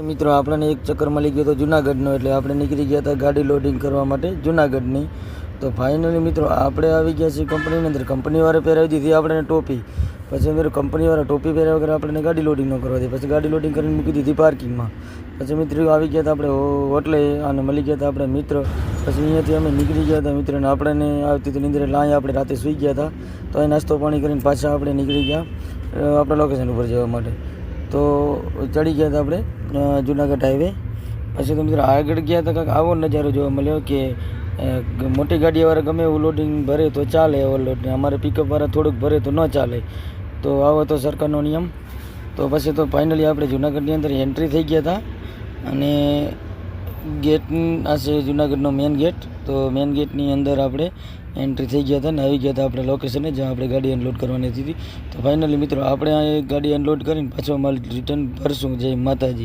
મિત્રો આપણને એક ચક્કર મળી ગયો હતો જુનાગઢનો, એટલે આપણે નીકળી ગયા હતા ગાડી લોડિંગ કરવા માટે જુનાગઢની. તો ફાઇનલી મિત્રો આપણે આવી ગયા છીએ કંપનીની અંદર. કંપનીવાળા પહેરાવી દીધી આપણે ટોપી. પછી મિત્રો કંપનીવાળા ટોપી પહેર્યા વગર આપણે ગાડી લોડિંગ ન કરવા દે. પછી ગાડી લોડિંગ કરીને મૂકી દીધી પાર્કિંગમાં. પછી મિત્રો આવી ગયા હતા આપણે હોટલે અને મળી ગયા હતા આપણે મિત્ર. પછી અહીંયાથી અમે નીકળી ગયા હતા મિત્રોને આપણને આવતી હતી નીંદર, એટલે અહીંયા આપણે રાતે સૂઈ ગયા હતા. તો અહીં નાસ્તો પાણી કરીને પાછા આપણે નીકળી ગયા આપણા લોકેશન ઉપર જવા માટે. તો ચડી ગયા હતા આપણે જુનાગઢ હાઈવે. પછી તો મિત્રો આગળ ગયા હતા કાંઈક આવો નજારો જોવા મળ્યો કે મોટી ગાડીવાળા ગમે એવું લોડિંગ ભરે તો ચાલે, ઓવરલોડ. અમારે પિકઅપવાળા થોડુંક ભરે તો ન ચાલે. તો આવો તો સરકારનો નિયમ. તો પછી તો ફાઇનલી આપણે જુનાગઢની અંદર એન્ટ્રી થઈ ગયા હતા અને ગેટ આ છે જુનાગઢનો મેઇન ગેટ. તો મેઇન ગેટની અંદર આપણે એન્ટ્રી થઈ ગયા હતા ને આવી ગયા હતા આપણે લોકેશને જ્યાં આપણે ગાડી અનલોડ કરવાની હતી. તો ફાઇનલી મિત્રો આપણે આ ગાડી અનલોડ કરીને પાછો માલ રિટર્ન ભરશું. જય માતાજી.